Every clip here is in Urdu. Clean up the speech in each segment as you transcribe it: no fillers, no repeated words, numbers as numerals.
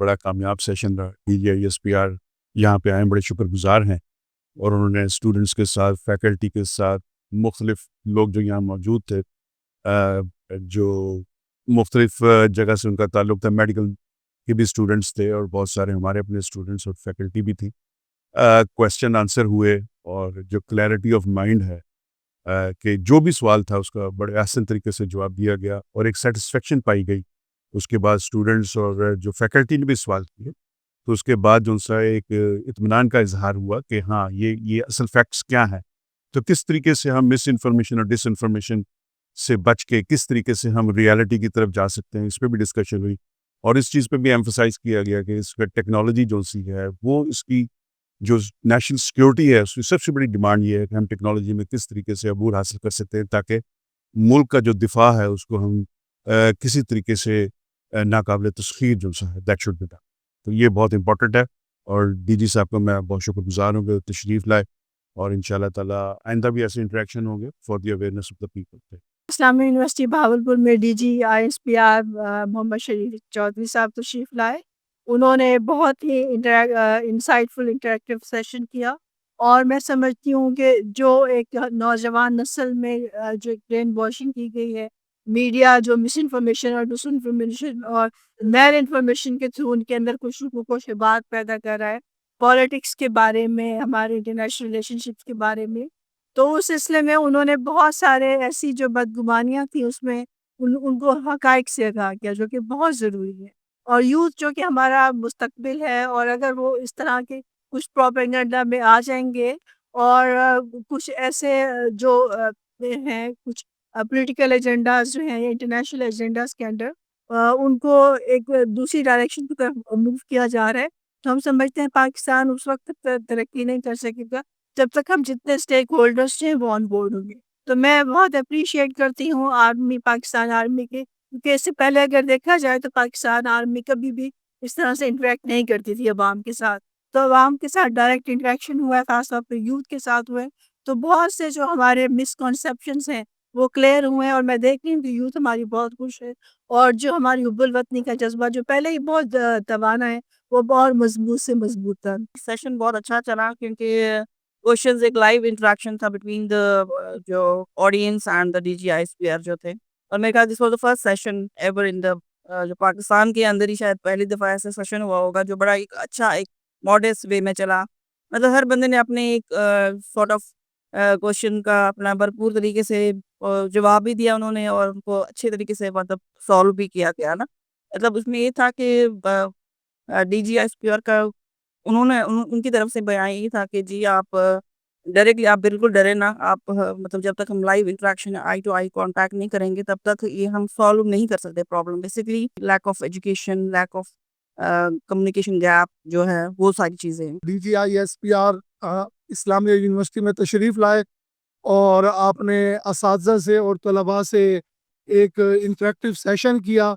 بڑا کامیاب سیشن رہا. DGISPR یہاں پہ آئے, بڑے شکر گزار ہیں, اور انہوں نے اسٹوڈنٹس کے ساتھ, فیکلٹی کے ساتھ, مختلف لوگ جو یہاں موجود تھے, جو مختلف جگہ سے ان کا تعلق تھا, میڈیکل کے بھی اسٹوڈنٹس تھے اور بہت سارے ہمارے اپنے اسٹوڈنٹس اور فیکلٹی بھی تھی. کویسچن آنسر ہوئے, اور جو کلیئرٹی آف مائنڈ ہے کہ جو بھی سوال تھا اس کا بڑے احسن طریقے سے جواب دیا گیا, اور ایک سیٹسفیکشن پائی گئی. اس کے بعد اسٹوڈنٹس اور جو فیکلٹی نے بھی سوال کیے, تو اس کے بعد جو ان سے ایک اطمینان کا اظہار ہوا کہ ہاں یہ اصل فیکٹس کیا ہیں, تو کس طریقے سے ہم مس انفارمیشن اور ڈس انفارمیشن سے بچ کے کس طریقے سے ہم ریالٹی کی طرف جا سکتے ہیں, اس پہ بھی ڈسکشن ہوئی. اور اس چیز پہ بھی ایمفسائز کیا گیا کہ اس کا ٹیکنالوجی جو سی ہے وہ اس کی جو نیشنل سیکیورٹی ہے, اس کی سب سے بڑی ڈیمانڈ یہ ہے کہ ہم ٹیکنالوجی میں کس طریقے سے عبور حاصل کر سکتے ہیں, تاکہ ملک کا جو دفاع ہے اس کو ہم کسی طریقے سے ناقابل تسخیر جو ہے دیٹ شوڈ بی ڈن. تو یہ بہت امپورٹنٹ ہے, اور ڈی جی صاحب کا میں بہت شکر گزار ہوں کہ تشریف لائے, اور ان شاء اللہ تعالیٰ آئندہ بھی ایسے انٹریکشن ہوں گے for the awareness of the people. اسلامی یونیورسٹی بہاولپور میں DGISPR محمد شریف چودھری صاحب تشریف لائے. انہوں نے بہت ہی انسائٹفل انٹریکٹیو سیشن کیا, اور میں سمجھتی ہوں کہ جو ایک نوجوان نسل میں جو ایک برین واشنگ کی گئی ہے, میڈیا جو مس انفارمیشن اور ڈس انفارمیشن اور میل انفارمیشن کے تھرو ان کے اندر کچھ شکوک و شبہات پیدا کر رہا ہے پالیٹکس کے بارے میں, ہمارے انٹرنیشنل ریلیشن شپس کے بارے میں. تو اس سلسلے میں انہوں نے بہت سارے ایسی جو بدگمانیاں تھیں اس میں ان کو حقائق سے آگاہ کیا, جو کہ بہت ضروری ہے. اور یوتھ جو کہ ہمارا مستقبل ہے, اور اگر وہ اس طرح کے کچھ پروپیگنڈا میں آ جائیں گے, اور کچھ ایسے جو ہیں کچھ پولیٹیکل ایجنڈاز جو ہیں انٹرنیشنل ایجنڈاز کے انڈر ان کو ایک دوسری ڈائریکشن کی طرف موو کیا جا رہا ہے, تو ہم سمجھتے ہیں پاکستان اس وقت تک ترقی نہیں کر سکے گا جب تک ہم جتنے اسٹیک ہولڈرس ہیں وہ آن بورڈ ہوں گے. تو میں بہت اپریشیٹ کرتی ہوں آرمی, پاکستان آرمی کے, کیونکہ اس سے پہلے اگر دیکھا جائے تو پاکستان آرمی کبھی بھی اس طرح سے انٹریکٹ نہیں کرتی تھی عوام کے ساتھ. تو عوام کے ساتھ ڈائریکٹ انٹریکشن ہوا ہے, خاص طور پہ یوتھ کے ساتھ ہوئے, تو بہت سے جو ہمارے مسکنسیپشنس ہیں وہ کلیئر ہوئے ہیں. اور میں دیکھ رہی ہوں کہ یوتھ ہماری بہت خوش ہے, اور جو ہماری حب الوطنی کا جذبہ جو پہلے ہی بہت توانا ہے وہ بہت مضبوط سے مضبوط تھا. سیشن بہت اچھا چلا کیونکہ کوشچنز ایک لائیو انٹریکشن تھا بٹوین دا جو آڈینس اینڈ دا DGISPR جو تھے. اور میں کہا this was the first session ever in the جو پاکستان کے اندر ہی شاید پہلی دفعہ ایسا سیشن ہوا ہوگا جو بڑا ایک اچھا ایک ماڈسٹ وے میں چلا. مطلب ہر بندے نے اپنے ایک سارٹ آف کوشچن کا اپنا بھرپور طریقے سے جواب بھی دیا انہوں نے, اور ان کو اچھے طریقے سے مطلب سالو بھی کیا گیا نا. مطلب اس میں یہ تھا کہ DGISPR کا انہوں نے ان کی طرف سے بیان یہ تھا کہ جی آپ ڈائریکٹلی آپ بالکل ڈرے نہ, آپ مطلب جب تک ہم live interaction eye to eye contact نہیں کریں گے تب تک یہ ہم سالو نہیں کر سکتے problem. Basically lack of education, lack of communication gap جو ہے وہ ساری چیزیں ہیں. DGISPR اسلامیہ یونیورسٹی میں تشریف لائے, اور آپ نے اساتذہ سے اور طلباء سے ایک انٹریکٹیو سیشن کیا,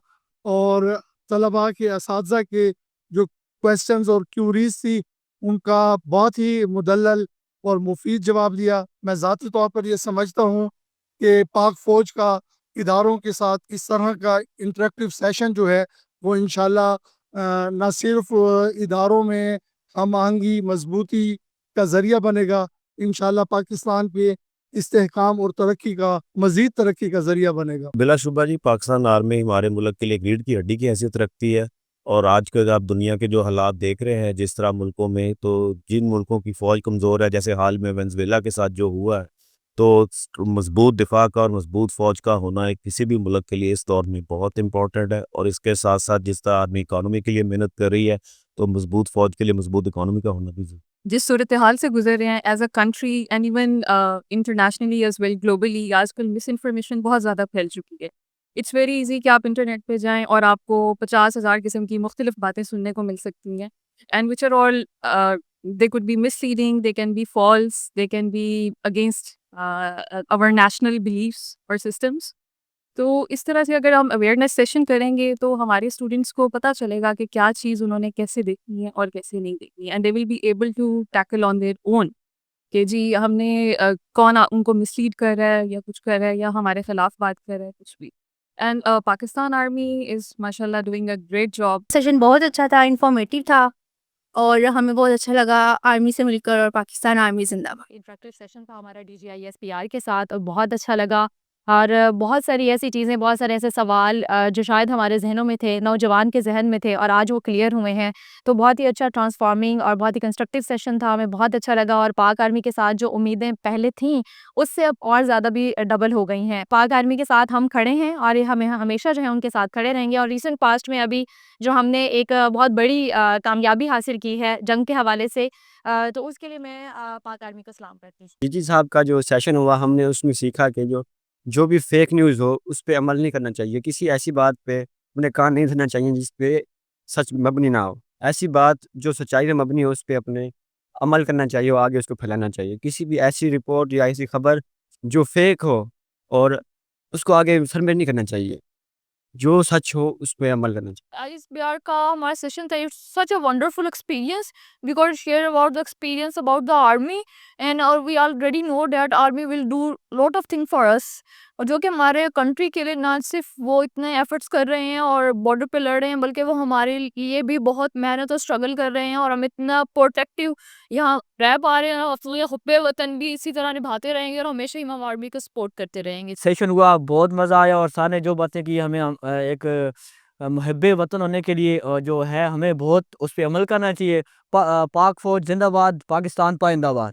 اور طلباء کے اساتذہ کے جو کویسچنز اور کیوریز تھی ان کا بہت ہی مدلل اور مفید جواب دیا. میں ذاتی طور پر یہ سمجھتا ہوں کہ پاک فوج کا اداروں کے ساتھ اس طرح کا انٹریکٹیو سیشن جو ہے وہ انشاءاللہ نہ صرف اداروں میں ہم آہنگی مضبوطی کا ذریعہ بنے گا, انشاءاللہ پاکستان پہ استحکام اور ترقی کا مزید ترقی کا ذریعہ بنے گا. بلا شبہ جی پاکستان آرمی ہمارے ملک کے لیے ریڑھ کی ہڈی کی حیثیت رکھتی ہے, اور آج کے آپ دنیا کے جو حالات دیکھ رہے ہیں جس طرح ملکوں میں, تو جن ملکوں کی فوج کمزور ہے جیسے حال میں وینزویلا کے ساتھ جو ہوا ہے, تو مضبوط دفاع کا اور مضبوط فوج کا ہونا ایک کسی بھی ملک کے لیے اس دور میں بہت امپورٹنٹ ہے. اور اس کے ساتھ ساتھ جس طرح آدمی اکانومی کے لیے محنت کر رہی ہے تو مضبوط فوج کے لیے مضبوط اکانومی کا ہونا بھی ضروری. جس صورتحال سے گزر رہے ہیں as a country and even internationally as well globally, آج کل مس انفارمیشن بہت زیادہ پھیل چکی ہے. اٹس ویری ایزی کہ آپ انٹرنیٹ پہ جائیں اور آپ کو 50,000 قسم کی مختلف باتیں سننے کو مل سکتی ہیں, and which are all they could be misleading, they can be false, they can be against our national beliefs اور systems. تو اس طرح سے اگر ہم اویئرنیس سیشن کریں گے تو ہمارے اسٹوڈنٹس کو پتہ چلے گا کہ کیا چیز انہوں نے کیسے دیکھنی ہے اور کیسے نہیں دیکھنی ہے, and they will be able to tackle on their own کہ جی ہم نے کون ان کو مس لیڈ کر رہا ہے یا کچھ کر رہا ہے یا ہمارے خلاف بات کر رہا ہے, کچھ بھی. And Pakistan Army is mashallah doing a great job. Session بہت اچھا تھا، انفارمیٹیو تھا اور ہمیں بہت اچھا لگا آرمی سے مل کر، اور پاکستان آرمی زندہ باد۔ انٹریکٹیو سیشن تھا ہمارا DGISPR کے ساتھ، اور بہت اچھا لگا، اور بہت ساری ایسی چیزیں، بہت سارے ایسے سوال جو شاید ہمارے ذہنوں میں تھے، نوجوان کے ذہن میں تھے، اور آج وہ کلیئر ہوئے ہیں، تو بہت ہی اچھا ٹرانسفارمنگ اور بہت ہی کنسٹرکٹیو سیشن تھا، ہمیں بہت اچھا لگا، اور پاک آرمی کے ساتھ جو امیدیں پہلے تھیں اس سے اب اور زیادہ بھی ڈبل ہو گئی ہیں۔ پاک آرمی کے ساتھ ہم کھڑے ہیں، اور یہ ہمیں ہمیشہ جو ہے ان کے ساتھ کھڑے رہیں گے، اور ریسنٹ پاسٹ میں ابھی جو ہم نے ایک بہت بڑی کامیابی حاصل کی ہے جنگ کے حوالے سے، تو اس کے لیے میں پاک آرمی کو سلام کرتی ہوں۔ جی صاحب کا جو سیشن ہوا، ہم نے اس میں سیکھا کہ جو بھی فیک نیوز ہو اس پہ عمل نہیں کرنا چاہیے، کسی ایسی بات پہ اپنے کان نہیں دھرنا چاہیے جس پہ سچ مبنی نہ ہو، ایسی بات جو سچائی پہ مبنی ہو اس پہ اپنے عمل کرنا چاہیے اور آگے اس کو پھیلانا چاہیے۔ کسی بھی ایسی رپورٹ یا ایسی خبر جو فیک ہو اور اس کو آگے سرمٹ نہیں کرنا چاہیے، جو سچ ہو اس پہ عمل کرنا چاہیے۔ ISBR کا ہمارا سیشن تھا، it's such a wonderful experience, we got share about the experience about the army, and we already know that army will do lot of thing for us, اور جو کہ ہمارے کنٹری کے لیے نہ صرف وہ اتنے ایفرٹس کر رہے ہیں اور بارڈر پہ لڑ رہے ہیں، بلکہ وہ ہمارے لیے بھی بہت محنت اور اسٹرگل کر رہے ہیں، اور ہم اتنا پروٹیکٹیو یہاں رہ پا رہے ہیں، اور حب وطن بھی اسی طرح نبھاتے رہیں گے، اور ہمیشہ ہی ہم آرمی کو سپورٹ کرتے رہیں گے۔ سیشن ہوا، بہت مزہ آیا، اور سارے جو باتیں کی ہمیں ایک محب وطن ہونے کے لیے جو ہے ہمیں بہت اس پہ عمل کرنا چاہیے۔ پاک فوج زندہ باد، پاکستان پائندہ باد۔